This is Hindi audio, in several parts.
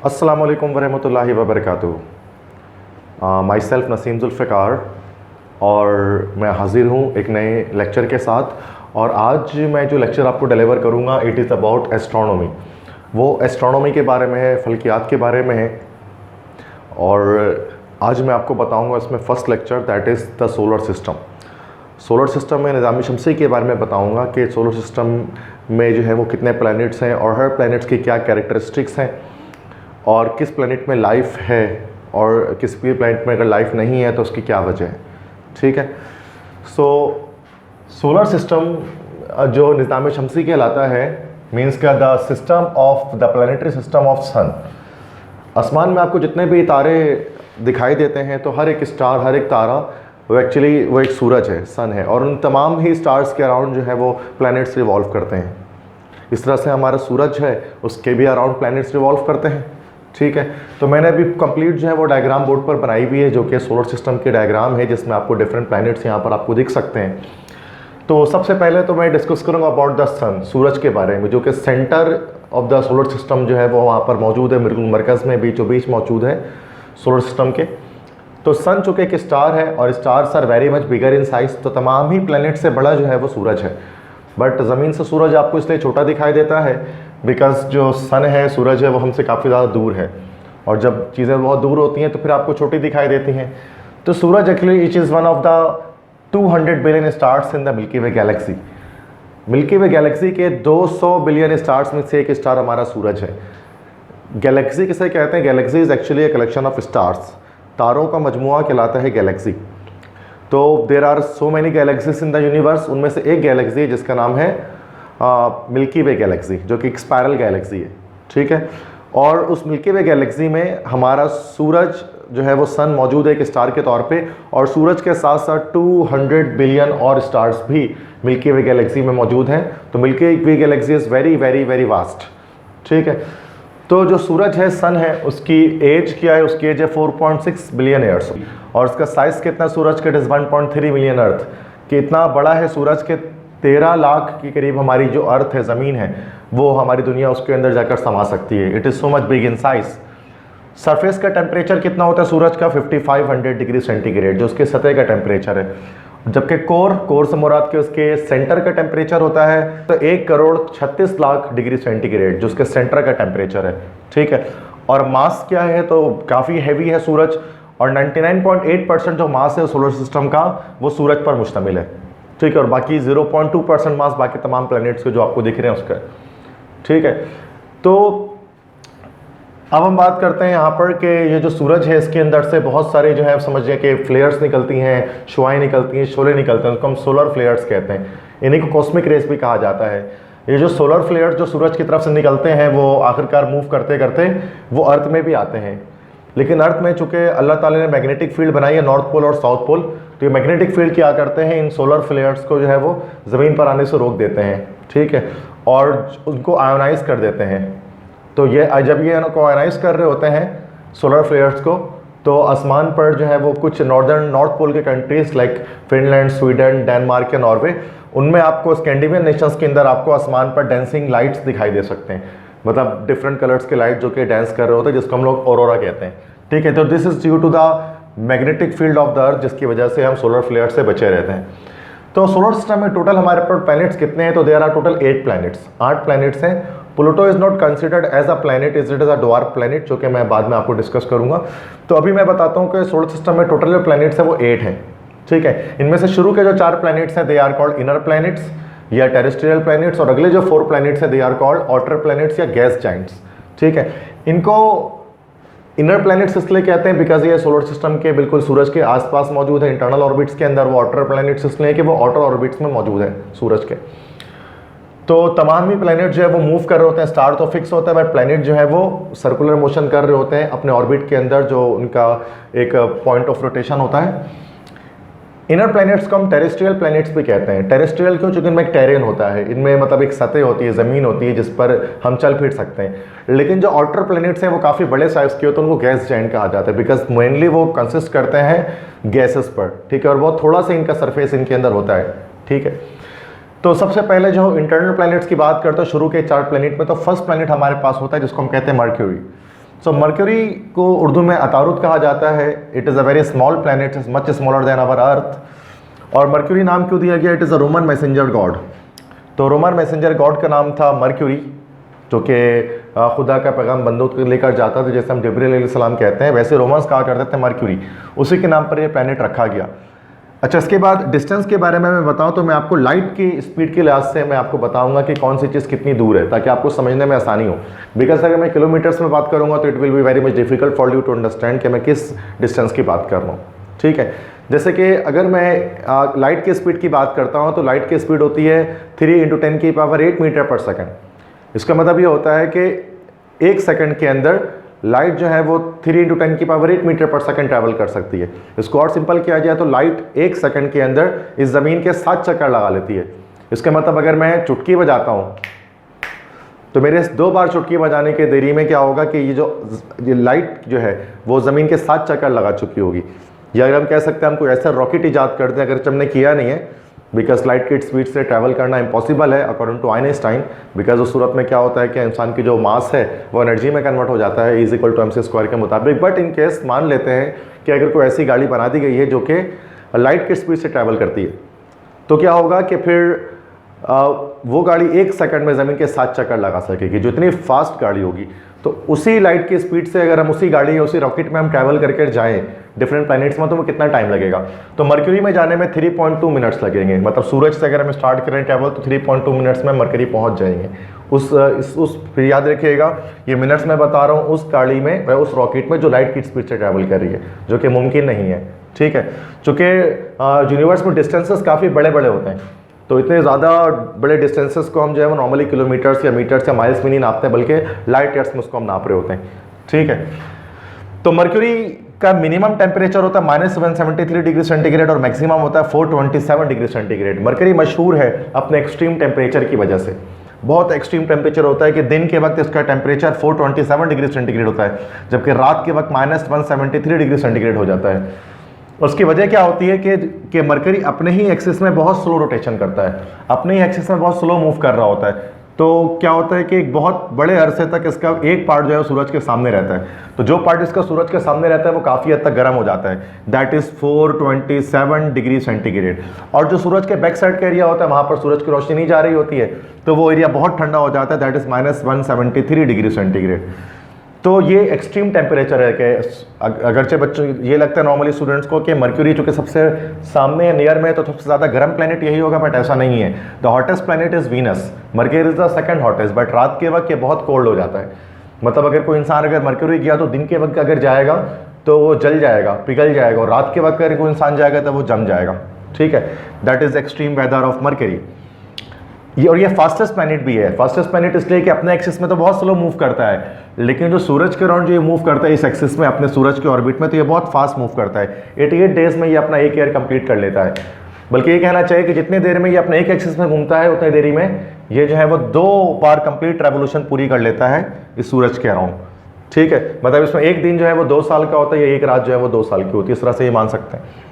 अस्सलामु अलैकुम वरहमतुल्लाहि वबरकातुहू। माई सेल्फ नसीम जुल्फ़िकार और मैं हाज़िर हूँ एक नए लेक्चर के साथ। और आज मैं जो लेक्चर आपको डिलीवर करूँगा इट इज़ अबाउट एस्ट्रोनॉमी। वो एस्ट्रोनॉमी के बारे में है, फल्कियात के बारे में है। और आज मैं आपको बताऊँगा इसमें first lecture that is the solar system. Solar system में निज़ाम शमसी के बारे में बताऊँगा कि सोलर सिस्टम में जो है वो कितने प्लैनेट्स हैं और हर प्लैनेट्स की क्या कैरेक्टरिस्टिक्स हैं और किस प्लैनेट में लाइफ है और किस भी प्लैनेट में अगर लाइफ नहीं है तो उसकी क्या वजह है। ठीक है। सोलर सिस्टम जो निज़ाम शमसी कहलाता है मीन्स का the system of the planetary system of sun. आसमान में आपको जितने भी तारे दिखाई देते हैं तो हर एक स्टार, हर एक तारा वो एक्चुअली वो एक सूरज है, सन है, और उन तमाम ही स्टार्स के अराउंड जो है वो प्लैनेट्स रिवॉल्व करते हैं। इस तरह से हमारा सूरज है उसके भी अराउंड प्लैनेट्स रिवॉल्व करते हैं। ठीक है। तो मैंने अभी कंप्लीट जो है वो डायग्राम बोर्ड पर बनाई हुई है जो कि सोलर सिस्टम की डायग्राम है जिसमें आपको डिफरेंट प्लैनेट्स यहाँ पर आपको दिख सकते हैं। तो सबसे पहले तो मैं डिस्कस करूँगा अबाउट द सन, सूरज के बारे में, जो कि centre of the solar system जो है वो वहाँ पर मौजूद है, बिल्कुल मरकज़ में बीचों बीच मौजूद है सोलर सिस्टम के। तो सन चूँकि एक स्टार है और stars are very much bigger in size, तो तमाम ही प्लैनेट से बड़ा जो है वो सूरज है। बट ज़मीन से सूरज आपको इसलिए छोटा दिखाई देता है बिकॉज जो सन है, सूरज है, वो हमसे काफ़ी ज़्यादा दूर है, और जब चीज़ें बहुत दूर होती हैं तो फिर आपको छोटी दिखाई देती हैं। तो सूरज actually it is one of the 200 billion stars in the milky way galaxy. Milky way galaxy के 200 बिलियन स्टार्स में से एक स्टार हमारा सूरज है। गैलेक्सी किसे कहते हैं? Galaxy is actually a collection of stars. तारों का मजमुआ कहलाता है गैलेक्सी। तो there are so many galaxies in the universe, उनमें से एक गैलेक्सी है जिसका नाम है मिल्की वे गैलेक्सी, जो कि एक स्पायरल गैलेक्सी है। ठीक है। और उस मिल्की वे गैलेक्सी में हमारा सूरज जो है वो सन मौजूद है एक स्टार के तौर पे, और सूरज के साथ साथ 200 बिलियन और स्टार्स भी मिल्की वे गैलेक्सी में मौजूद हैं। तो milky way Galaxy is very very very vast. ठीक है। तो जो सूरज है, सन है, उसकी एज क्या है? उसकी एज है 4.6 बिलियन ईयर्स, और उसका साइज़ कितना सूरज का? इट इज़ 1.3 मिलियन अर्थ। कि इतना बड़ा है सूरज के 13 लाख के करीब हमारी जो अर्थ है, ज़मीन है, वो हमारी दुनिया उसके अंदर जाकर समा सकती है। It is so much big in size. Surface का टेम्परेचर कितना होता है सूरज का? 5500 डिग्री सेंटीग्रेड, जो उसके सतह का टेम्परेचर है। जबकि कोर से मुराद के उसके सेंटर का टेम्परेचर होता है तो 1,36,00,000 डिग्री सेंटीग्रेड, जो उसके सेंटर का टेम्परेचर है। ठीक है। और मास क्या है? तो काफ़ी हैवी है सूरज, और 99.8% जो मास है सोलर सिस्टम का वो सूरज पर मुश्तमिल है। ठीक है। और बाकी 0.2% मास बाकी तमाम प्लैनेट्स के जो आपको दिख रहे हैं उसका। ठीक है। तो अब हम बात करते हैं यहाँ पर कि ये जो सूरज है इसके अंदर से बहुत सारे जो है समझिए कि फ्लेयर्स निकलती हैं, शुआएँ निकलती हैं, शोले निकलते हैं, उसको हम सोलर फ्लेयर्स कहते हैं। इन्हीं को कॉस्मिक रेस भी कहा जाता है। ये जो सोलर फ्लेयर्स जो सूरज की तरफ से निकलते हैं वो आखिरकार मूव करते करते वो अर्थ में भी आते हैं। लेकिन अर्थ में चूँकि अल्लाह ताला ने मैग्नेटिक फील्ड बनाई है, नॉर्थ पोल और साउथ पोल, तो ये मैग्नेटिक फील्ड क्या करते हैं? इन सोलर फ्लेयर्स को जो है वो ज़मीन पर आने से रोक देते हैं। ठीक है। और उनको आयोनाइज कर देते हैं। तो ये जब ये इनको आयोनाइज कर रहे होते हैं सोलर फ्लेयर्स को, तो आसमान पर जो है वो कुछ नॉर्थ पोल के countries like Finland, Sweden, Denmark या नॉर्वे, उनमें आपको स्कैंडिनेवियन नेशंस के अंदर आपको आसमान पर डांसिंग लाइट्स दिखाई दे सकते हैं। मतलब डिफरेंट कलर्स के लाइट जो कि डांस कर रहे होते हैं, जिसको हम लोग ऑरोरा कहते हैं। ठीक है। तो this is due to the magnetic field of the earth, जिसकी वजह से हम सोलर फ्लेयर से बचे रहते हैं। तो सोलर सिस्टम में टोटल हमारे पर प्लैनेट्स कितने हैं? तो there are total 8 planets, 8 planets हैं। Pluto is not considered as a planet, is it is a dwarf planet, जो कि मैं बाद में आपको डिस्कस करूंगा। तो अभी मैं बताता हूं कि सोलर सिस्टम में टोटल जो प्लैनेट्स हैं वो 8 हैं। ठीक है। इनमें से शुरू के जो 4 प्लैनेट्स हैं they are called inner planets या टेरेस्ट्रियल प्लैनेट्स, और अगले जो 4 प्लैनेट्स हैं they are called outer planets या गैस जाइंट्स। ठीक है। इनको इनर प्लैनेट्स इसलिए कहते हैं बिकॉज ये सोलर सिस्टम के बिल्कुल सूरज के आसपास मौजूद है, इंटरनल ऑर्बिट्स के अंदर। वो आउटर प्लैनेट्स इसलिए कि वो आउटर ऑर्बिट्स में मौजूद है सूरज के। तो तमाम ही प्लैनेट जो है वो मूव कर रहे होते हैं। स्टार तो फिक्स होता है बट प्लैनेट जो है वो सर्कुलर मोशन कर रहे होते हैं अपने ऑर्बिट के अंदर, जो उनका एक पॉइंट ऑफ रोटेशन होता है। इनर प्लैनेट्स को हम टेरेस्ट्रियल प्लैनेट्स भी कहते हैं। टेरेस्ट्रियल क्यों? चूँकि इनमें एक टेरेन होता है, इनमें मतलब एक सतह होती है, ज़मीन होती है जिस पर हम चल फिर सकते हैं। लेकिन जो आउटर प्लैनेट्स हैं वो काफ़ी बड़े साइज़ के होते हैं, उनको गैस जाइंट कहा जाता है बिकॉज मेनली वो कंसिस्ट करते हैं गैसेस पर। ठीक है। और बहुत थोड़ा सा इनका सरफेस इनके अंदर होता है। ठीक है। तो सबसे पहले जो इंटरनल प्लैनेट्स की बात करते हैं शुरू के 4 प्लैनेट में, तो फर्स्ट प्लैनेट हमारे पास होता है जिसको हम कहते हैं मर्क्यूरी। सो मर्क्यूरी को उर्दू में अतारुद कहा जाता है। It is a very small planet, much smaller than our earth. और मर्क्यूरी नाम क्यों दिया गया? It is a Roman messenger god. तो रोमन मैसेंजर गॉड का नाम था मर्क्यूरी, जो कि खुदा का पैगाम बंदों को लेकर जाता था, जैसे हम जिब्रील अलैहिस्सलाम कहते हैं, वैसे रोमन्स कहा करते थे मर्क्यूरी, उसी के नाम पर ये प्लैनेट रखा गया। अच्छा, इसके बाद डिस्टेंस के बारे में मैं बताऊं तो मैं आपको लाइट की स्पीड के लिहाज से मैं आपको बताऊंगा कि कौन सी चीज़ कितनी दूर है, ताकि आपको समझने में आसानी हो। बिकॉज अगर मैं किलोमीटर्स में बात करूंगा तो it will be very much difficult for you to understand कि मैं किस डिस्टेंस की बात कर रहा हूँ। ठीक है, जैसे कि अगर मैं लाइट की स्पीड की बात करता हूँ तो लाइट की स्पीड होती है 3 × 10⁸ मीटर पर सेकेंड। इसका मतलब ये होता है कि 1 सेकंड के अंदर लाइट जो है वो 3 × 10⁸ मीटर पर सेकंड ट्रैवल कर सकती है। इसको और सिंपल किया जाए तो लाइट 1 सेकंड के अंदर इस ज़मीन के 7 चक्कर लगा लेती है। इसका मतलब अगर मैं चुटकी बजाता हूँ तो मेरे 2 बार चुटकी बजाने के देरी में क्या होगा कि ये लाइट जो है वो ज़मीन के 7 चक्कर लगा चुकी होगी। या अगर हम कह सकते हैं हम कोई ऐसा रॉकेट ईजाद कर दें, अगर हमने किया नहीं है, बिकॉज लाइट की स्पीड से ट्रैवल करना इम्पॉसिबल है अकॉर्डिंग टू आइंस्टाइन। बिकॉज उस सूरत में क्या होता है कि इंसान की जो मास है वो एनर्जी में कन्वर्ट हो जाता है E=mc² के मुताबिक। बट इन केस मान लेते हैं कि अगर कोई ऐसी गाड़ी बना दी गई है जो कि लाइट की स्पीड से ट्रैवल करती है, तो क्या होगा कि फिर वो गाड़ी 1 सेकंड में ज़मीन के 7 चक्कर लगा सकेगी, जो इतनी फास्ट गाड़ी होगी। तो उसी लाइट की स्पीड से अगर हम उसी गाड़ी या उसी रॉकेट में हम ट्रैवल करके जाएं डिफरेंट प्लैनेट्स में, तो वो कितना टाइम लगेगा? तो मरकरी में जाने में 3.2 मिनट्स लगेंगे। मतलब सूरज से अगर हम स्टार्ट करें ट्रैवल तो 3.2 मिनट्स में मरकरी पहुंच जाएंगे। फिर याद रखिएगा ये मिनट्स में बता रहा हूँ उस गाड़ी में व उस रॉकेट में जो लाइट की स्पीड से ट्रैवल कर रही है, जो कि मुमकिन नहीं है। ठीक है, चूँकि यूनिवर्स में डिस्टेंसेस काफ़ी बड़े बड़े होते हैं, तो इतने ज़्यादा बड़े डिस्टेंसेस को हम जो है वो नॉर्मली किलोमीटर्स या मीटर्स या माइल्स में नहीं नापते, बल्कि लाइट ईयर्स में उसको हम नाप रहे होते हैं। ठीक है, तो मर्क्यूरी का मिनिमम टेम्परेचर होता है -173 डिग्री सेंटीग्रेड और मैक्सिमम होता है 427 डिग्री सेंटीग्रेड। मर्क्यूरी मशहूर है अपने एक्सट्रीम टेम्परेचर की वजह से। बहुत एक्सट्रीम टेम्परेचर होता है कि दिन के वक्त इसका टेम्परेचर 427 डिग्री सेंटीग्रेड होता है, जबकि रात के वक्त -173 डिग्री सेंटीग्रेड हो जाता है। उसकी वजह क्या होती है कि मरकरी अपने ही एक्सिस में बहुत स्लो रोटेशन करता है, अपने ही एक्सिस में बहुत स्लो मूव कर रहा होता है। तो क्या होता है कि एक बहुत बड़े अरसे तक इसका एक पार्ट जो है सूरज के सामने रहता है। तो जो पार्ट इसका सूरज के सामने रहता है वो काफ़ी हद तक गर्म हो जाता है, दैट इज़ 427 डिग्री सेंटीग्रेड। और जो सूरज के बैक साइड का एरिया होता है वहाँ पर सूरज की रोशनी नहीं जा रही होती है, तो वो एरिया बहुत ठंडा हो जाता है, दैट इज़ -173 डिग्री सेंटीग्रेड। तो ये एक्सट्रीम टेम्परेचर है कि अगरचे बच्चों ये लगता है नॉर्मली स्टूडेंट्स को कि मर्क्यूरी चूँकि सबसे सामने नियर में है तो सबसे ज़्यादा गर्म प्लैनेट यही होगा, बट ऐसा नहीं है। The hottest planet is Venus, mercury is the second hottest, but रात के वक्त ये बहुत कोल्ड हो जाता है। मतलब अगर कोई इंसान अगर मर्क्यूरी गया तो दिन के वक्त अगर जाएगा तो वो जल जाएगा, पिघल जाएगा, और रात के वक्त अगर कोई इंसान जाएगा तो वो जम जाएगा। ठीक है, that is extreme weather of Mercury. ये फास्टेस्ट प्लैनेट भी है। फास्टेस्ट प्लैनेट इसलिए कि अपने एक्सिस में तो बहुत स्लो मूव करता है, लेकिन जो सूरज के अराउंड जो ये मूव करता है इस एक्सिस में अपने सूरज के ऑर्बिट में, तो ये बहुत फास्ट मूव करता है। 88 डेज में ये अपना एक ईयर कंप्लीट कर लेता है। बल्कि ये कहना चाहिए कि जितने देर में ये अपने एक एक्सिस में घूमता है उतनी देरी में ये जो है वो 2 बार कंप्लीट रेवोल्यूशन पूरी कर लेता है इस सूरज के अराउंड। ठीक है, मतलब इसमें एक दिन जो है वो 2 साल का होता है, या एक रात जो है वो 2 साल की होती है। इस तरह से ये मान सकते हैं।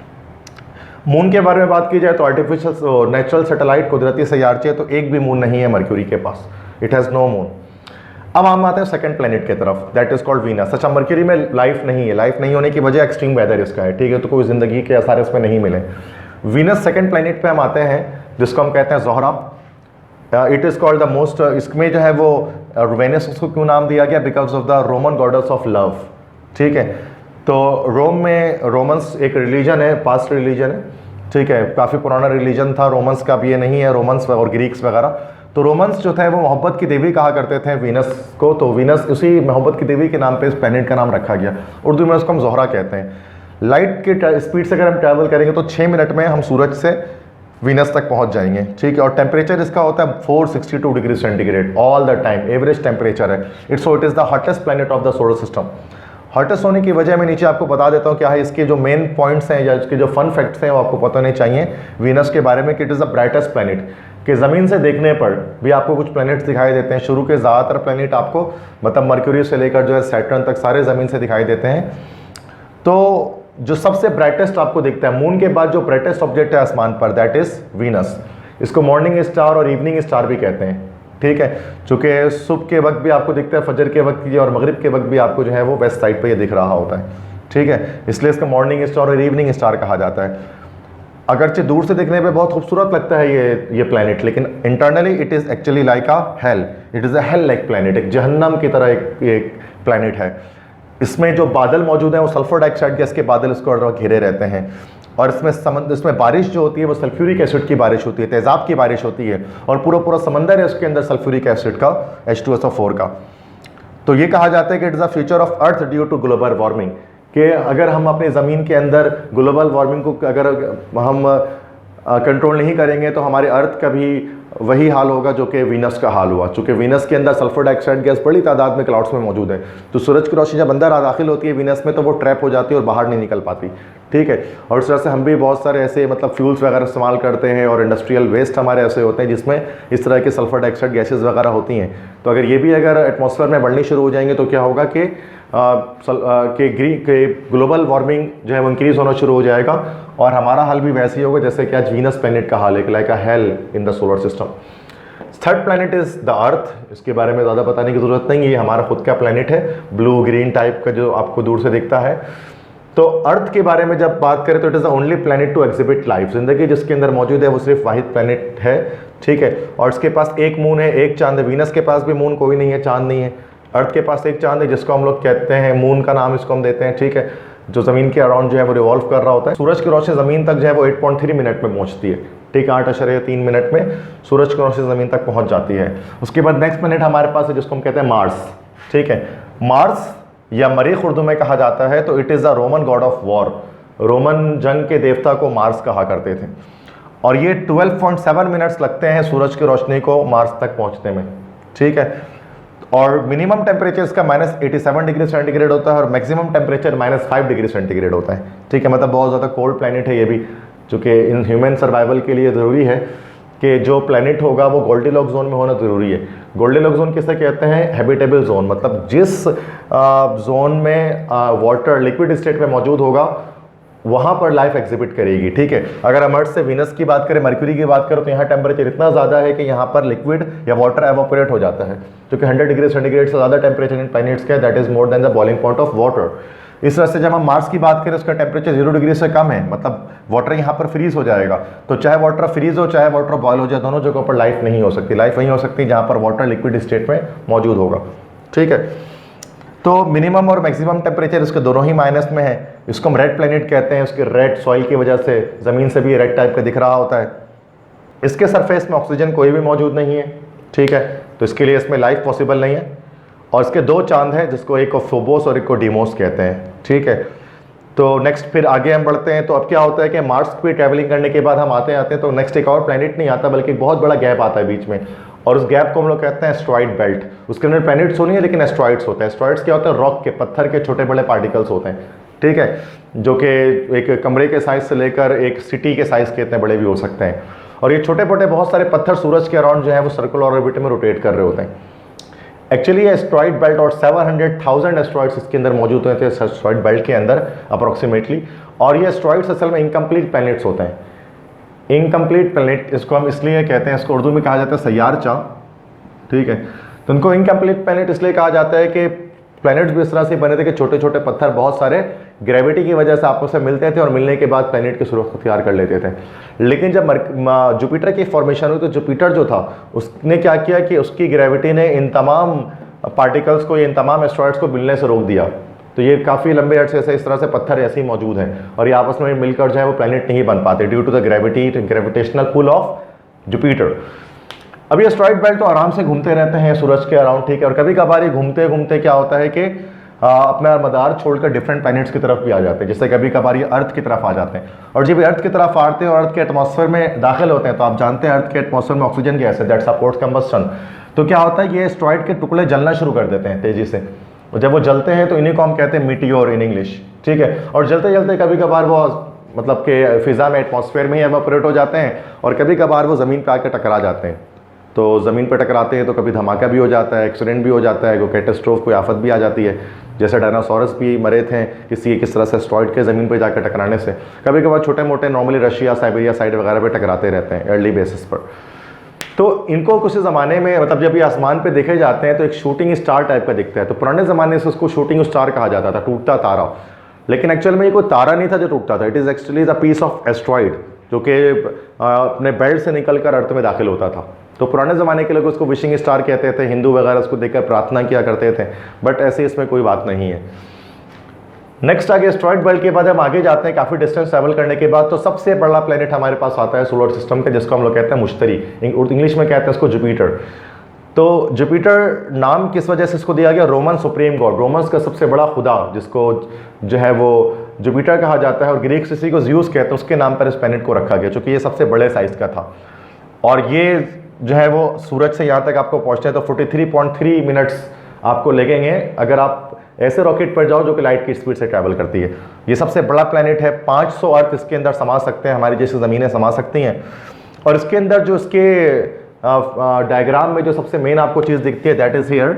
मून के बारे में बात की जाए तो आर्टिफिशियल नेचुरल सैटेलाइट कुदरती सैयारची है, तो एक भी मून नहीं है मर्क्यूरी के पास, इट हैज़ नो मून। अब हम आते हैं सेकंड प्लेनेट की तरफ, दैट इज कॉल्ड वीनस। अच्छा, मर्क्यूरी में लाइफ नहीं है, लाइफ नहीं होने की वजह एक्सट्रीम वेदर इसका है। ठीक है, तो कोई ज़िंदगी के आसार इसमें नहीं मिले। वीनस सेकंड प्लेनेट पे हम आते हैं जिसको हम कहते हैं ज़ोहरा। It is called the most, इसमें जो है वो वेनस उसको क्यों नाम दिया गया? Because of the Roman goddess of love. ठीक है, तो रोम में रोमन्स एक रिलीजन है, पास्ट रिलीजन है। ठीक है, काफ़ी पुराना रिलीजन था रोमन्स का, भी ये नहीं है रोमन्स और ग्रीक्स वगैरह। तो रोमन्स जो थे वो मोहब्बत की देवी कहा करते थे वीनस को, तो वीनस उसी मोहब्बत की देवी के नाम पे इस प्लैनेट का नाम रखा गया। उर्दू में उसको हम ज़ोहरा कहते हैं। लाइट की स्पीड से अगर हम ट्रैवल करेंगे तो 6 मिनट में हम सूरज से वीनस तक पहुंच जाएंगे। ठीक है, और टेम्परेचर इसका होता है 462 degree centigrade all the time, average temperature है। It is the hottest planet of the solar system. Hottest होने की वजह मैं नीचे आपको बता देता हूँ क्या है इसके जो मेन पॉइंट्स हैं या इसके जो फन फैक्ट्स हैं वो आपको पता नहीं चाहिए वीनस के बारे में कि it is the brightest planet. कि ज़मीन से देखने पर भी आपको कुछ प्लैनेट्स दिखाई देते हैं। शुरू के ज़्यादातर प्लैनेट आपको मतलब मर्क्यूरी से लेकर जो है सैटर्न तक सारे ज़मीन से दिखाई देते हैं। तो जो सबसे ब्राइटेस्ट आपको दिखता है मून के बाद जो ब्राइटेस्ट ऑब्जेक्ट है आसमान पर, दैट इज़ वीनस। इसको मॉर्निंग स्टार और इवनिंग स्टार भी कहते हैं। ठीक है, चूँकि सुबह के वक्त भी आपको दिखता है, फजर के वक्त भी और मगरिब के वक्त भी आपको जो है वो वेस्ट साइड पे ये दिख रहा होता है, ठीक है, इसलिए इसका मॉर्निंग स्टार और इवनिंग स्टार कहा जाता है। अगरचे दूर से देखने पे बहुत खूबसूरत लगता है ये प्लैनेट, लेकिन internally it is actually like a hello, it is a hell like planet, एक जहन्नम की तरह एक प्लैनेट है। इसमें जो बादल मौजूद हैं वो सल्फर डाइऑक्साइड गैस के बादल इसको घिरे रहते हैं, और इसमें बारिश जो होती है वो सल्फ्यूरिक एसिड की बारिश होती है, तेज़ाब की बारिश होती है, और पूरा समंदर है उसके अंदर सल्फ्यूरिक एसिड का, H2SO4 का। तो ये कहा जाता है कि it is a future of earth due to global warming, कि अगर हम अपनी ज़मीन के अंदर ग्लोबल वार्मिंग को अगर हम कंट्रोल नहीं करेंगे तो हमारे अर्थ का भी वही हाल होगा जो कि वीनस का हाल हुआ। चूँकि वीनस के अंदर सल्फर डाइऑक्साइड गैस बड़ी तादाद में क्लाउड्स में मौजूद है, तो सूरज की रोशनी जब अंदर दाखिल होती है वीनस में तो वो ट्रैप हो जाती है और बाहर नहीं निकल पाती, ठीक है। और इस तरह से हम भी बहुत सारे ऐसे मतलब फ्यूल्स वगैरह इस्तेमाल करते हैं, और इंडस्ट्रियल वेस्ट हमारे ऐसे होते हैं जिसमें इस तरह के सल्फर डाइऑक्साइड गैसेज वगैरह होती हैं। तो अगर ये भी अगर एटमॉस्फेयर में बढ़नी शुरू हो जाएंगे तो क्या होगा कि ग्लोबल वार्मिंग जो है वो इंक्रीज होना शुरू हो जाएगा, और हमारा हाल भी वैसे ही होगा जैसे कि आज वीनस प्लैनेट का हाल है, like a hello in the solar system. Third planet is the earth, इसके बारे में ज़्यादा बताने की ज़रूरत नहीं है, ये हमारा खुद का प्लैनेट है, ब्लू ग्रीन टाइप का जो आपको दूर से दिखता है। तो अर्थ के बारे में जब बात करें तो it is the only planet to exhibit life, जिंदगी जिसके अंदर मौजूद है वो सिर्फ वाहिद प्लैनेट है, ठीक है। और इसके पास एक मून है, एक चांद है। वीनस के पास भी मून कोई नहीं है, चांद नहीं है। अर्थ के पास एक चांद है जिसको हम लोग कहते हैं, मून का नाम इसको हम देते हैं, ठीक है, जो ज़मीन के अराउंड जो है वो रिवॉल्व कर रहा होता है। सूरज की रोशनी ज़मीन तक जो है वो 8.3 मिनट में पहुँचती है, ठीक है, 8.3 मिनट में सूरज की रोशनी ज़मीन तक पहुँच जाती है। उसके बाद नेक्स्ट प्लैनेट हमारे पास है जिसको हम कहते हैं मार्स, ठीक है। मार्स या मरीख उर्दू में कहा जाता है, तो it is the Roman god of war, Roman जंग के देवता को मार्स कहा करते थे। और ये 12.7 मिनट्स लगते हैं सूरज की रोशनी को मार्स तक पहुँचने में, ठीक है। और मिनिमम टेम्परेचर इसका -87 डिग्री सेंटीग्रेड होता है, और मैक्सिमम टेम्परेचर -5 डिग्री सेंटीग्रेड होता है, ठीक है। मतलब बहुत ज़्यादा कोल्ड प्लैनेट है ये भी, जो कि इन ह्यूमन सर्वाइवल के लिए ज़रूरी है कि जो प्लैनेट होगा वो गोल्डीलॉक्स जोन में होना ज़रूरी है। गोल्डीलॉक्स जोन किसे कहते हैं? हैबिटेबल जोन, मतलब जिस जोन में वाटर लिक्विड स्टेट में मौजूद होगा वहाँ पर लाइफ एग्जिबिट करेगी, ठीक है। अगर हम अर्थ से वीनस की बात करें, मर्क्यूरी की बात करें, तो यहाँ टेम्परेचर इतना ज़्यादा है कि यहाँ पर लिक्विड या वाटर एवोपरेट हो जाता है, क्योंकि 100 डिग्री सेंटीग्रेड से ज़्यादा टेम्परेचर इन प्लैनेट्स का है, that is more than the boiling point of water. इस तरह से जब हम मार्स की बात करें उसका टेम्परेचर 0 डिग्री से कम है, मतलब वाटर यहाँ पर फ्रीज हो जाएगा। तो चाहे वाटर फ्रीज हो चाहे वाटर बॉयल हो जाए, दोनों जगहों पर लाइफ नहीं हो सकती। लाइफ वहीं हो सकती है जहाँ पर वाटर लिक्विड स्टेट में मौजूद होगा, ठीक है। तो मिनिमम और मैक्सिमम टेम्परेचर इसके दोनों ही माइनस में है। इसको हम रेड प्लैनेट कहते हैं, उसके रेड सॉइल की वजह से ज़मीन से भी रेड टाइप का दिख रहा होता है। इसके सरफेस में ऑक्सीजन कोई भी मौजूद नहीं है, ठीक है, तो इसके लिए इसमें लाइफ पॉसिबल नहीं है। और इसके 2 चांद हैं, जिसको एक को फोबोस और एक को डीमोस कहते हैं, ठीक है। तो नेक्स्ट फिर आगे हम बढ़ते हैं। तो अब क्या होता है कि मार्स पे ट्रैवलिंग करने के बाद हम आते हैं तो नेक्स्ट एक और प्लैनेट नहीं आता, बल्कि एक बहुत बड़ा गैप आता है बीच में, और उस गैप को हम लोग कहते हैं एस्ट्रॉइड बेल्ट। उसके अंदर प्लैनेट्स तो नहीं है लेकिन एस्ट्रॉइड्स होते हैं। एस्ट्रॉइड्स क्या होते हैं? रॉक के, पत्थर के छोटे बड़े पार्टिकल्स होते हैं, ठीक है, जो कि एक कमरे के साइज से लेकर एक सिटी के साइज के इतने बड़े भी हो सकते हैं। और ये छोटे मोटे बहुत सारे पत्थर सूरज के अराउंड जो है वो सर्कुलर ऑर्बिट में रोटेट कर रहे होते हैं। एक्चुअली ये एस्ट्रॉइड बेल्ट और 700,000 एस्ट्रॉइड्स इसके अंदर मौजूद होते हैं एस्ट्रॉइड बेल्ट के अंदर अप्रॉक्सीमेटली। और ये एस्ट्रॉइड्स असल में इनकम्प्लीट प्लैनेट्स होते हैं। इनकम्प्लीट प्लैनेट इसको हम इसलिए कहते हैं, इसको उर्दू में कहा जाता है सैयारचा, ठीक है। तो उनको इनकम्प्लीट प्लैनेट इसलिए कहा जाता है कि प्लैनेट्स भी इस तरह से बने थे कि छोटे छोटे पत्थर बहुत सारे ग्रेविटी की वजह से आपस में मिलते थे और मिलने के बाद प्लैनेट की सूरत अख्तियार कर लेते थे। लेकिन जब जुपिटर की फॉर्मेशन हुई तो जुपिटर जो था उसने क्या किया कि उसकी ग्रेविटी ने इन तमाम पार्टिकल्स को, इन तमाम एस्ट्रॉइड्स को मिलने से रोक दिया। तो ये काफ़ी लंबे अर्से से इस तरह से पत्थर ऐसे ही मौजूद हैं और ये आपस में मिलकर जो है वो प्लैनेट नहीं बन पाते due to the gravitational pull of Jupiter. अब ये एस्ट्रॉइड बेल्ट तो आराम से घूमते रहते हैं सूरज के अराउंड, ठीक है, और कभी कभार ये घूमते घूमते क्या होता है कि अपना मदार छोड़कर डिफरेंट प्लैनेट्स की तरफ भी आ जाते हैं। जैसे कभी कभार ये अर्थ की तरफ आ जाते हैं, और जब ये अर्थ की तरफ आते हैं और अर्थ के एटमॉस्फेयर में दाखिल होते हैं तो आप जानते हैं अर्थ के एटमॉस्फेयर में ऑक्सीजन गैस है दैट सपोर्ट्स कंबस्टन। तो क्या होता है, ये एस्ट्रॉइड के टुकड़े जलना शुरू कर देते हैं तेजी से, और जब वो जलते हैं तो इन्हीं को हम कहते हैं मीटियोर इन इंग्लिश, ठीक है। और जलते जलते कभी कभार वो मतलब कि फिज़ा में एटमॉस्फेयर में ही एवापोरेट हो जाते हैं, और कभी कभार वो ज़मीन पर आकर टकरा जाते हैं। तो ज़मीन पर टकराते हैं तो कभी धमाका भी हो जाता है, एक्सीडेंट भी हो जाता है, कोई कैटास्ट्रोफ, कोई आफत भी आ जाती है। जैसे डायनासोरस भी मरे थे किस तरह से एस्ट्रॉइड के ज़मीन पर जाकर टकराने से। कभी कभार छोटे मोटे नॉर्मली रशिया, साइबेरिया साइड वगैरह पे टकराते रहते हैं अर्ली बेसिस पर। तो इनको कुछ ज़माने में मतलब जब ये आसमान पे देखे जाते हैं तो एक शूटिंग स्टार टाइप का दिखता है। तो पुराने ज़माने से उसको शूटिंग स्टार कहा जाता था, टूटता तारा। लेकिन एक्चुअल में ये कोई तारा नहीं था जो टूटता था, it is actually the piece of asteroid जो कि अपने बेल्ट से निकल कर अर्थ में दाखिल होता था। तो पुराने ज़माने के लोग उसको विशिंग स्टार कहते थे, हिंदू वगैरह उसको देखकर प्रार्थना किया करते थे, बट ऐसे इसमें कोई बात नहीं है। नेक्स्ट आगे एस्ट्रॉइड बेल्ट के बाद हम आगे जाते हैं काफ़ी डिस्टेंस ट्रैवल करने के बाद, तो सबसे बड़ा प्लेनेट हमारे पास आता है सोलर सिस्टम का, जिसको हम लोग कहते हैं मुश्तरी, इंग्लिश में कहते हैं इसको जुपिटर। तो जुपिटर नाम किस वजह से इसको दिया गया? रोमन सुप्रीम गॉड, रोमन्स का सबसे बड़ा खुदा जिसको जो है वो जुपिटर कहा जाता है, और ग्रीक्स इसी को ज़्यूस कहते हैं, उसके नाम पर इस प्लेनेट को रखा गया क्योंकि ये सबसे बड़े साइज़ का था। और ये जो है वो सूरज से यहाँ तक आपको पहुँचते हैं तो 43.3 मिनट्स आपको लगेंगे अगर आप ऐसे रॉकेट पर जाओ जो कि लाइट की स्पीड से ट्रैवल करती है। ये सबसे बड़ा प्लेनेट है, 500 अर्थ इसके अंदर समा सकते हैं, हमारी जैसी ज़मीनें समा सकती हैं। और इसके अंदर जो इसके डायग्राम में जो सबसे मेन आपको चीज़ दिखती है that is here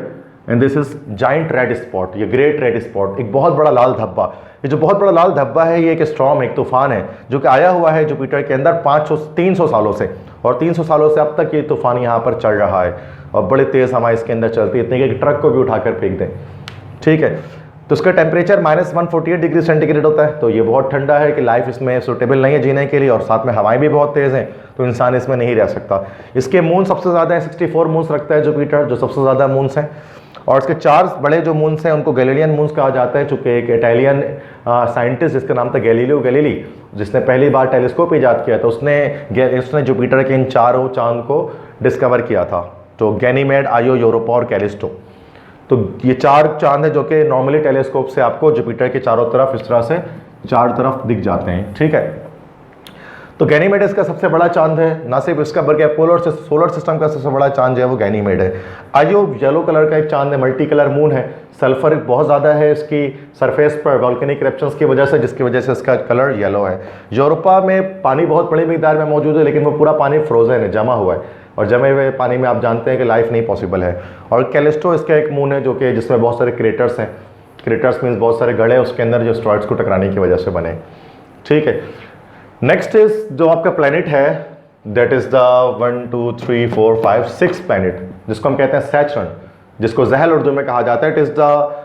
and this is giant red spot, ये ग्रेट रेड स्पॉट, एक बहुत बड़ा लाल धब्बा। ये जो बहुत बड़ा लाल धब्बा है ये एक स्टॉर्म, एक तूफान है जो कि आया हुआ है जुपिटर के अंदर 300 सालों से, और 300 सालों से अब तक ये तूफान यहाँ पर चल रहा है और बड़े तेज़ हवा इसके अंदर चलती है, इतनी कि ट्रक को भी उठाकर फेंक दें। ठीक है, तो उसका टेम्परेचर -148 डिग्री सेंटीग्रेड होता है, तो ये बहुत ठंडा है कि लाइफ इसमें सूटेबल नहीं है जीने के लिए, और साथ में हवाएं भी बहुत तेज़ हैं तो इंसान इसमें नहीं रह सकता। इसके मून सबसे ज़्यादा है, 64 मून्स रखता है जुपिटर, जो सबसे ज़्यादा मून्स हैं। और इसके 4 बड़े जो मून्स हैं उनको गैलीलियन मून्स कहा जाता है, चूँकि एक इटालियन साइंटिस्ट जिसका नाम था गैलीलियो गैलीली, जिसने पहली बार टेलीस्कोप ईजाद किया था, उसने जुपिटर के इन 4 चांद को डिस्कवर किया था, तो गैनीमेड, आयो, यूरोपा और कैलिस्टो। तो ये 4 चांद है जो कि नॉर्मली टेलीस्कोप से आपको जुपिटर के चारों तरफ इस तरह से 4 तरफ दिख जाते हैं। ठीक है, तो गैनीमेड इसका सबसे बड़ा चांद है, ना सिर्फ इसका बल्कि सोलर सिस्टम का सबसे बड़ा चांद जो है वो गैनीमेड है। आयो येलो कलर का एक चांद है, मल्टी कलर मून है, सल्फर बहुत ज़्यादा है इसकी सरफेस पर वॉल्केनिक इरप्शंस की वजह से, जिसकी वजह से इसका कलर येलो है। यूरोपा में पानी बहुत बड़ी मिकदार में मौजूद है, लेकिन वो पूरा पानी फ्रोजन है, जमा हुआ है, और जमे हुए पानी में आप जानते हैं कि लाइफ नहीं पॉसिबल है। और कैलिस्टो इसका एक मून है जो कि जिसमें बहुत सारे क्रेटर्स हैं, क्रेटर्स मीन्स बहुत सारे गड्ढे उसके अंदर जो एस्टेरॉइड्स को टकराने की वजह से बने। ठीक है, नेक्स्ट इज जो आपका प्लैनेट है दैट इज द 1 2 3 4 5 6 प्लैनेट, जिसको हम कहते हैं सैटर्न, जिसको ज़हल उर्दू में कहा जाता है। It is the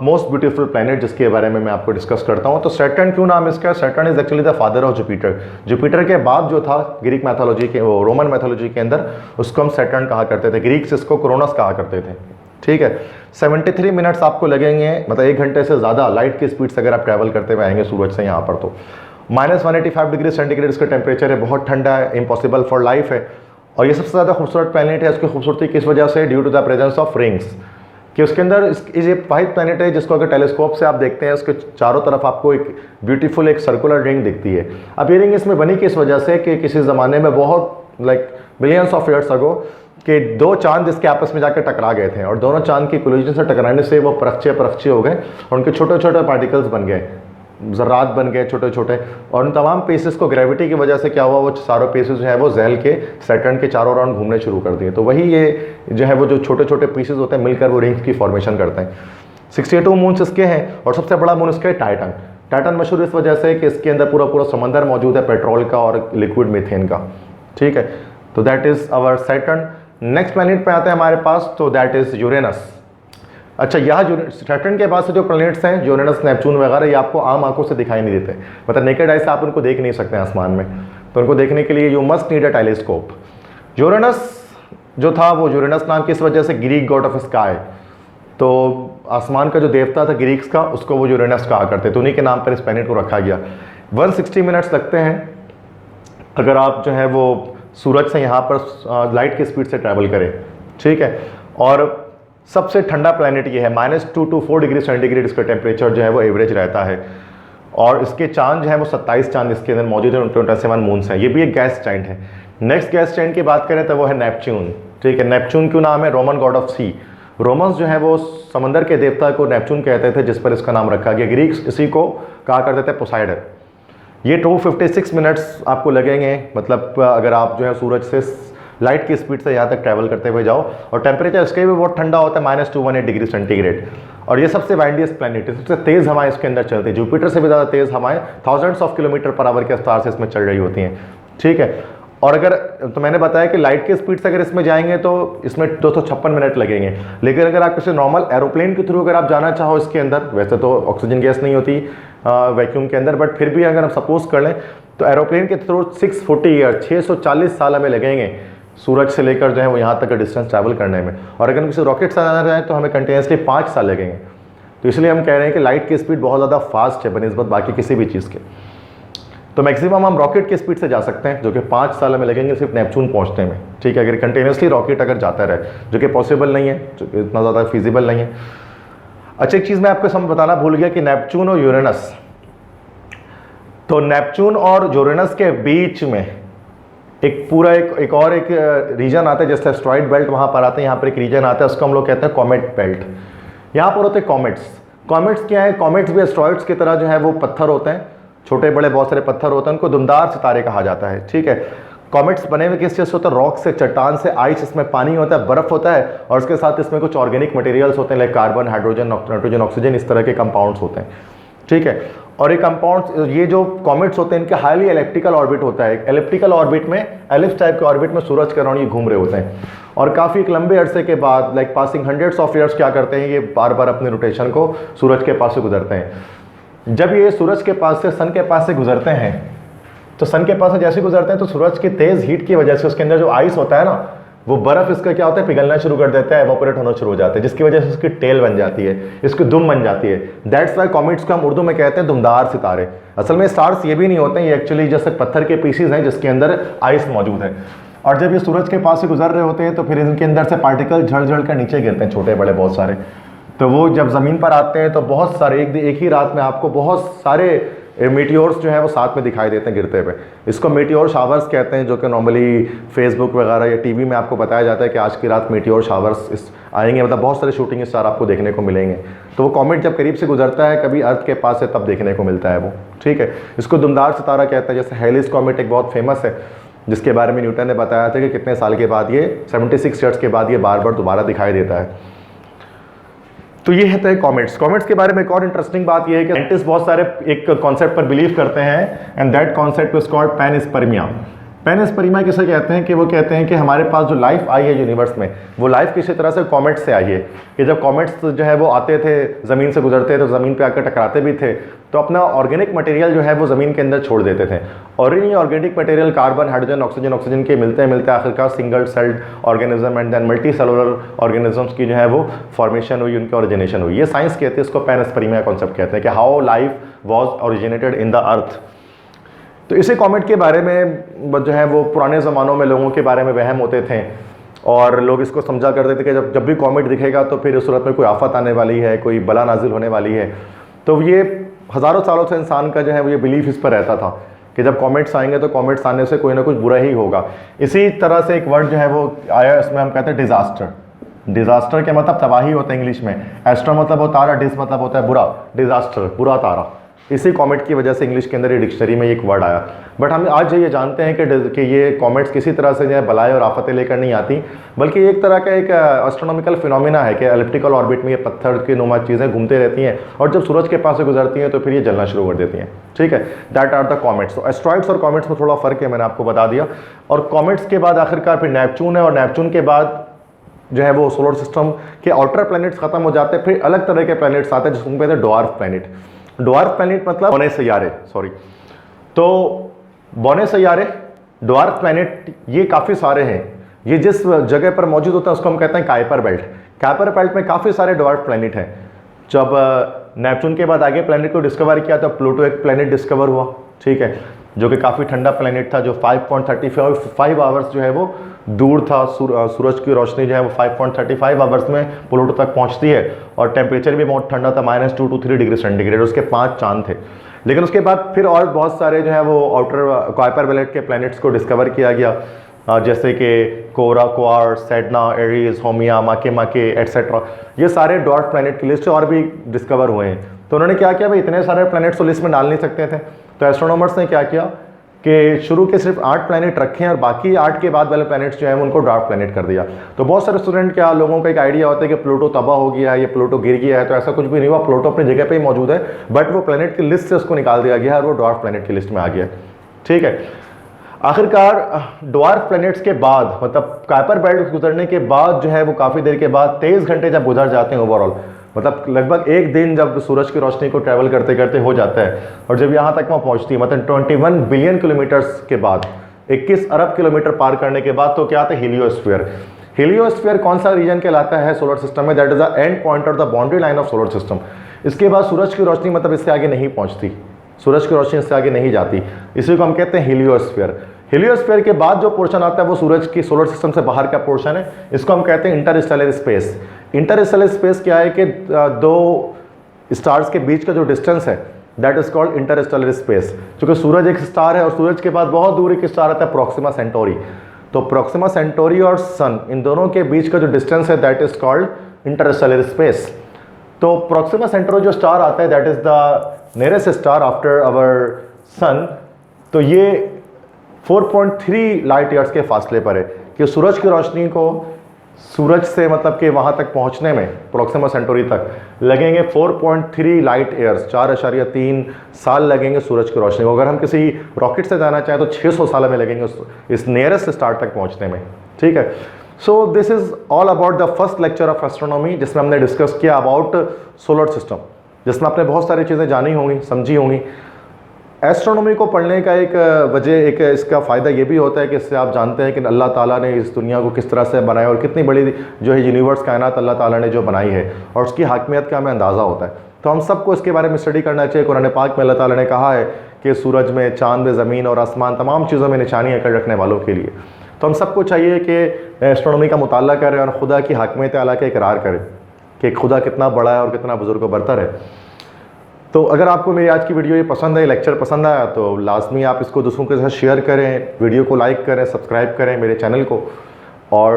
most beautiful planet, जिसके बारे में मैं आपको डिस्कस करता हूँ। तो सैटर्न क्यों नाम इसका? Saturn is actually the father of Jupiter. Jupiter के बाद जो था ग्रीक मैथोलॉजी के, वो रोमन मैथोलॉजी के अंदर, उसको हम सैटर्न कहा करते थे, ग्रीक्स इसको क्रोनस कहा करते थे। ठीक है, 73 मिनट्स आपको लगेंगे, मतलब 1 घंटे से ज़्यादा लाइट की स्पीड से अगर आप ट्रैवल करते हुए आएंगे सूरज से यहाँ पर। तो -185 डिग्री सेंटीग्रेड इसका टेम्परेचर है, बहुत ठंडा है, इम्पॉसिबल फॉर लाइफ है। और ये सबसे ज़्यादा खूबसूरत प्लैनेट है। उसकी खूबसूरती किस वजह से? Due to the presence of rings, कि उसके अंदर ये वाहिद प्लैनेट है जिसको अगर टेलीस्कोप से आप देखते हैं उसके चारों तरफ आपको एक ब्यूटीफुल एक सर्कुलर रिंग दिखती है। अब ये रिंग इसमें बनी किस वजह से कि किसी ज़माने में बहुत बिलियंस ऑफ ईयर्स अगो कि 2 चांद इसके आपस में जाकर टकरा गए थे, और दोनों चांद की कोलिजन से टकराने से वो परखचे हो गए और उनके छोटे छोटे पार्टिकल्स बन गए, ज़र्रात बन गए छोटे छोटे। और उन तमाम पीसेस को ग्रेविटी की वजह से क्या हुआ, वो सारों पीसेस जो है वो ज़हल के सैटर्न के चारों राउंड घूमने शुरू कर दिए। तो वही ये जो है वो जो छोटे छोटे पीसेस होते हैं मिलकर वो रिंग्स की फॉर्मेशन करते हैं। 62 मून्स इसके हैं, और सबसे बड़ा मून इसका है टाइटन। टाइटन मशहूर इस वजह से कि इसके अंदर पूरा समंदर मौजूद है, पेट्रोल का और लिक्विड मीथेन का। ठीक है, तो that is our Saturn. Next planet पे आते हैं हमारे पास, तो दैट इज़ यूरेनस। अच्छा, यहाँ सैटर्न के बाद से जो प्लैनेट्स हैं यूरेनस, नेपच्यून वगैरह, ये आपको आम आंखों से दिखाई नहीं देते, मतलब नेकेड आई से आप उनको देख नहीं सकते आसमान में, तो उनको देखने के लिए you must need a telescope. Uranus जो था वो यूरेनस नाम किस वजह से? ग्रीक गॉड ऑफ स्काई, तो आसमान का जो देवता था ग्रीक्स का, उसको वो यूरेनस कहा करते, तो उन्हीं के नाम पर इस प्लैनेट को रखा गया। 160 मिनट्स लगते हैं अगर आप जो है वो सूरज से यहाँ पर लाइट की स्पीड से ट्रैवल करें। ठीक है, और सबसे ठंडा प्लैनेट ये है, -2 to 4 डिग्री सेंटीग्रेड इसका टेम्परेचर जो है वो एवरेज रहता है। और इसके चांद जो है वो 27 चांद इसके अंदर मौजूद है, 27 मून्स हैं। ये भी एक गैस जाइंट है। नेक्स्ट गैस जाइंट की बात करें तो वो है नेपच्यून। ठीक है, नेपच्यून क्यों नाम है? Roman god of sea. Romans जो है वो समंदर के देवता को नेपच्यून कहते थे, जिस पर इसका नाम रखा गया। ग्रीक्स इसी को कहा करते थे पोसाइडन। ये 256 मिनट्स आपको लगेंगे, मतलब अगर आप जो है सूरज से लाइट की स्पीड से यहाँ तक ट्रैवल करते हुए जाओ। और टेम्परेचर इसके भी बहुत ठंडा होता है, -218 डिग्री सेंटीग्रेड। और ये सबसे वाइंडियस्ट प्लैनेट है, सबसे तेज़ हवाएं इसके अंदर चलती है। जुपिटर से भी ज़्यादा तेज़ हवाएं thousands of kilometre per hour के रफ्तार से इसमें चल रही होती हैं। ठीक है, और अगर तो मैंने बताया कि लाइट के स्पीड से अगर इसमें जाएंगे तो इसमें 256 मिनट लगेंगे। लेकिन अगर आप किसी नॉर्मल एरोप्लेन के थ्रू अगर आप जाना चाहो इसके अंदर, वैसे तो ऑक्सीजन गैस नहीं होती वैक्यूम के अंदर, बट फिर भी अगर हम सपोज कर लें तो एरोप्लेन के थ्रू 640 ईयर 640 साल हमें लगेंगे सूरज से लेकर जो है वो यहाँ तक का डिस्टेंस ट्रैवल करने में। और अगर हम किसी रॉकेट से जाना चाहें तो हमें कंटिन्यूसली 5 साल लगेंगे। तो इसलिए हम कह रहे हैं कि लाइट की स्पीड बहुत ज़्यादा फास्ट है बनिस्बत बाकी किसी भी चीज़ के। तो मैक्सिमम हम रॉकेट की स्पीड से जा सकते हैं, जो कि 5 साल हमें लगेंगे सिर्फ नेपच्यून पहुंचने में। ठीक है, अगर कंटिन्यूसली रॉकेट अगर जाता रहे, जो कि पॉसिबल नहीं है, जो कि इतना ज़्यादा फिजिबल नहीं है। अच्छा, एक चीज़ मैं आपको बताना भूल गया कि नेपच्यून और यूरेनस, तो नेपच्यून और यूरेनस के बीच में एक पूरा एक और एक रीजन आता है, जैसे एस्टेरॉयड बेल्ट वहाँ पर आते हैं, यहाँ पर एक रीजन आता है, उसको हम लोग कहते हैं कॉमेट बेल्ट। यहाँ पर होते हैं कॉमेट्स। कॉमेट्स क्या है? कॉमेट्स भी एस्टेरॉयड्स की तरह जो है वो पत्थर होते हैं, छोटे बड़े बहुत सारे पत्थर होते हैं, उनको दुमदार सितारे कहा जाता है। ठीक है, कॉमेट्स बने हुए किस चीज़ से होता है? रॉक से, चट्टान से, आइस, इसमें पानी होता है, बर्फ होता है, और उसके साथ इसमें कुछ ऑर्गेनिक मटेरियल्स होते हैं, like carbon, hydrogen, nitrogen, oxygen, इस तरह के कंपाउंड्स होते हैं। ठीक है, और ये कंपाउंड्स, ये जो कॉमेट्स होते हैं, इनके हाईली एलिप्टिकल ऑर्बिट होता है। एलिप्टिकल ऑर्बिट में, एलिप्स टाइप के ऑर्बिट में सूरज के अराउंड ये घूम रहे होते हैं, और काफ़ी एक लंबे अरसे के बाद, like passing hundreds of years, क्या करते हैं, ये बार बार अपने रोटेशन को सूरज के पास से गुजरते हैं। जब ये सूरज के पास से, सन के पास से गुजरते हैं, तो सन के पास से जैसे गुजरते हैं तो सूरज की तेज़ हीट की वजह से उसके अंदर जो आइस होता है ना, वो बर्फ इसका क्या होता है, पिघलना शुरू कर देता है, एवोपरेट होना शुरू हो जाता है, जिसकी वजह से उसकी टेल बन जाती है, इसकी दुम बन जाती है। दैट्स वाई कॉमेट्स को हम उर्दू में कहते हैं दुमदार सितारे। असल में स्टार्स ये भी नहीं होते हैं, ये एक्चुअली जैसे पत्थर के पीसीज हैं जिसके अंदर आइस मौजूद है, और जब ये सूरज के पास से गुजर रहे होते हैं तो फिर इनके अंदर से पार्टिकल झड़ झड़ कर नीचे गिरते हैं, छोटे बड़े बहुत सारे। तो वो जब ज़मीन पर आते हैं तो बहुत सारे, एक ही रात में आपको बहुत सारे मीटियोर्स जो है वो साथ में दिखाई देते हैं गिरते हुए। इसको मीटियोर शावर्स कहते हैं, जो कि नॉर्मली फेसबुक वगैरह या टीवी में आपको बताया जाता है कि आज की रात मीटियोर शावर्स आएंगे, मतलब बहुत सारे शूटिंग स्टार आपको देखने को मिलेंगे। तो वो कॉमेट जब करीब से गुजरता है कभी अर्थ के पास से, तब देखने को मिलता है वो। ठीक है, इसको दुमदार सितारा कहते हैं। जैसे हेलिस कॉमेट एक बहुत फेमस है, जिसके बारे में न्यूटन ने बताया था कि कितने साल के बाद, ये 76 ईयर्स के बाद ये बार बार दोबारा दिखाई देता है। तो ये है कॉमेट्स। कॉमेट्स के बारे में एक और इंटरेस्टिंग बात ये है कि साइंटिस्ट बहुत सारे एक कॉन्सेप्ट पर बिलीव करते हैं, and that concept is called panspermia. Panspermia किसे कहते हैं? कि वो कहते हैं कि हमारे पास जो लाइफ आई है यूनिवर्स में, वो लाइफ किसी तरह से कॉमेट्स से आई है। कि जब कॉमेट्स जो है वो आते थे, ज़मीन से गुजरते तो ज़मीन पे आकर टकराते भी थे, तो अपना ऑर्गेनिक मटेरियल जो है वो ज़मीन के अंदर छोड़ देते थे, और ये organic material carbon, hydrogen, oxygen के मिलते मिलते आखिरकार single celled organism and then multicellular organisms की जो है वो फॉर्मेशन हुई, उनकी ओरिजिनेशन हुई। ये साइंस कहते हैं, इसको पैनस्पर्मिया कॉन्सेप्ट कहते हैं, कि how life was originated in the earth. तो इसी कॉमेट के बारे में जो है वो पुराने ज़मानों में लोगों के बारे में वहम होते थे, और लोग इसको समझा करते थे कि जब भी कॉमेट दिखेगा तो फिर उस सूरत में कोई आफत आने वाली है, कोई बला नाजिल होने वाली है। तो ये हज़ारों सालों से इंसान का जो है वो ये बिलीफ इस पर रहता था कि जब कॉमेट्स आएंगे तो कॉमेट्स आने से कोई ना कुछ बुरा ही होगा। इसी तरह से एक वर्ड जो है वो आया, इसमें हम कहते हैं डिज़ास्टर। डिज़ास्टर के मतलब तबाही होता है इंग्लिश में, एस्ट्रो मतलब वो तारा, डिस मतलब होता है बुरा, डिज़ास्टर बुरा तारा। इसी कॉमेट की वजह से इंग्लिश के अंदर ये डिक्शनरी में एक वर्ड आया। बट हम आज ये जानते हैं कि ये कॉमेट्स किसी तरह से जो है बलाएँ और आफतें लेकर नहीं आती, बल्कि एक तरह का एक एस्ट्रोनॉमिकल फिनोमिना है कि एलिप्टिकल ऑर्बिट में ये पत्थर की नुमा चीज़ें घूमते रहती हैं, और जब सूरज के पास से गुजरती हैं तो फिर ये जलना शुरू कर देती हैं। ठीक है, दैट आर द कॉमेट्स। तो एस्ट्रॉइड्स और कॉमेट्स में थोड़ा फ़र्क है, मैंने आपको बता दिया। और कॉमेट्स के बाद आखिरकार फिर नेपच्यून है, और नेपच्यून के बाद जो है वो सोलर सिस्टम के आउटर प्लैनेट्स खत्म हो जाते हैं, फिर अलग तरह के प्लैनेट्स आते हैं जिसको कहते हैं ड्वार्फ प्लैनेट। ड्वार्फ प्लैनेट मतलब बौने सैयारे, सॉरी। तो बौने सैयारे, ड्वार्फ प्लैनेट, ये काफ़ी सारे हैं। ये जिस जगह पर मौजूद होता है उसको हम कहते हैं काइपर बेल्ट। काइपर बेल्ट में काफ़ी सारे ड्वार्फ प्लैनेट हैं। जब नेपच्यून के बाद आगे प्लैनेट को डिस्कवर किया तो प्लूटो एक प्लैनेट डिस्कवर हुआ। ठीक है, जो कि काफ़ी ठंडा प्लैनेट था, जो 5.35 आवर्स जो है वो दूर था। सूरज की रोशनी जो है वो 5.35 आवर्स में प्लूटो तक पहुंचती है, और टेम्परेचर भी बहुत ठंडा था, -2 to 3 डिग्री सेंटीग्रेड। उसके 5 चांद थे। लेकिन उसके बाद फिर और बहुत सारे जो है वो आउटर काइपर बेल्ट के प्लैनेट्स को डिस्कवर किया गया, जैसे कि कोरा, क्वार्ट्स, सेडना, एरीज, होमिया, माके एट्सेट्रा। ये सारे ड्वार्फ प्लैनेट की लिस्ट और भी डिस्कवर हुए हैं। तो उन्होंने क्या किया, भाई इतने सारे प्लैनेट्स तो लिस्ट में डाल नहीं सकते थे, तो एस्ट्रोनॉमर्स ने क्या किया कि शुरू के सिर्फ 8 प्लैनेट रखे हैं, और बाकी 8 के बाद वाले प्लैनेट्स जो हैं उनको ड्वार्फ प्लैनेट कर दिया। तो बहुत सारे स्टूडेंट क्या, लोगों का एक आइडिया होता है कि प्लूटो तबाह हो गया है, ये प्लूटो गिर गया है, तो ऐसा कुछ भी नहीं हुआ। प्लूटो अपनी जगह पे ही मौजूद है, बट वो प्लैनेट की लिस्ट से उसको निकाल दिया गया है और वो ड्वार्फ प्लैनेट की लिस्ट में आ गया। ठीक है, आखिरकार ड्वार्फ प्लैनेट्स के बाद, मतलब काइपर बेल्ट गुजरने के बाद जो है वो काफ़ी देर के बाद 23 घंटे जब गुजर जाते हैं ओवरऑल, मतलब लगभग एक दिन जब सूरज की रोशनी को ट्रैवल करते करते हो जाता है, और जब यहाँ तक वहाँ पहुँचती है मतलब 21 बिलियन किलोमीटर्स के बाद, 21 अरब किलोमीटर पार करने के बाद, तो क्या आता है हीलियोस्फीयर। हीलियोस्फीयर कौन सा रीजन कहलाता है सोलर सिस्टम में? That is the end point और the boundary line of solar system. इसके बाद सूरज की रोशनी मतलब इससे आगे नहीं पहुँचती, सूरज की रोशनी इससे आगे नहीं जाती, इसी को हम कहते हैं हीलियोस्फीयर। हीलियोस्फीयर के बाद जो पोर्शन आता है वो सूरज की सोलर सिस्टम से बाहर का पोर्शन है, इसको हम कहते हैं इंटरस्टेलर स्पेस। इंटरस्टेलर स्पेस क्या है कि दो स्टार्स के बीच का जो डिस्टेंस है that is called interstellar space. क्योंकि सूरज एक स्टार है और सूरज के बाद बहुत दूर एक स्टार आता है प्रोक्सिमा सेंटोरी, तो प्रोक्सिमा सेंटोरी और सन, इन दोनों के बीच का जो डिस्टेंस है that is called interstellar space. तो प्रोक्सिमा सेंटोरी जो स्टार आता है that is the nearest star after our sun, तो ये 4.3 लाइट ईयर्स के फासले पर है कि सूरज की रोशनी को सूरज से मतलब कि वहाँ तक पहुँचने में प्रोक्सिमा सेंटोरी तक लगेंगे 4.3 लाइट ईयर्स, 4.3 साल लगेंगे सूरज की रोशनी को। अगर हम किसी रॉकेट से जाना चाहें तो 600 साल में लगेंगे इस नियरेस्ट स्टार तक पहुँचने में, ठीक है। So this is all about the first lecture of astronomy, जिसमें हमने डिस्कस किया अबाउट सोलर सिस्टम, जिसमें आपने बहुत सारी चीज़ें जानी होंगी, समझी होंगी। एस्ट्रोनॉमी को पढ़ने का एक वजह, एक इसका फ़ायदा ये भी होता है कि इससे आप जानते हैं कि अल्लाह ताला ने इस दुनिया को किस तरह से बनाया और कितनी बड़ी जो है यूनिवर्स कायनात अल्लाह ताला ने जो बनाई है और उसकी हाकमियत का हमें अंदाज़ा होता है। तो हम सबको इसके बारे में स्टडी करना चाहिए। कुरान पाक में अल्लाह ताला ने कहा है कि सूरज में, चाँद में, ज़मीन और आसमान, तमाम चीज़ों में निशानियाँ कर रखने वालों के लिए। तो हम सबको चाहिए कि एस्ट्रोनॉमी का मुताला करें और खुदा की हाकमियत आला का इकरार करें कि खुदा कितना बड़ा है और कितना बुजुर्ग व बरतर है। तो अगर आपको मेरी आज की वीडियो ये पसंद है, लेक्चर पसंद आया, तो लाजमी आप इसको दूसरों के साथ शेयर करें, वीडियो को लाइक करें, सब्सक्राइब करें मेरे चैनल को। और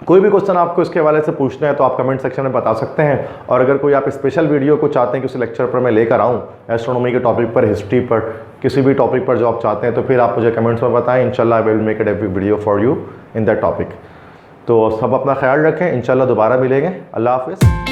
कोई भी क्वेश्चन आपको इसके हवाले से पूछना है तो आप कमेंट सेक्शन में बता सकते हैं। और अगर कोई आप स्पेशल वीडियो को चाहते हैं कि उस लेक्चर पर मैं लेकर आऊँ, एस्ट्रोनॉमी के टॉपिक पर, हिस्ट्री पर, किसी भी टॉपिक पर जो आप चाहते हैं, तो फिर आप मुझे कमेंट्स में बताएं। इंशाल्लाह I will make it every video for you in that topic. तो सब अपना ख्याल रखें, इंशाल्लाह दोबारा मिलेंगे। अल्लाह हाफ़िज़।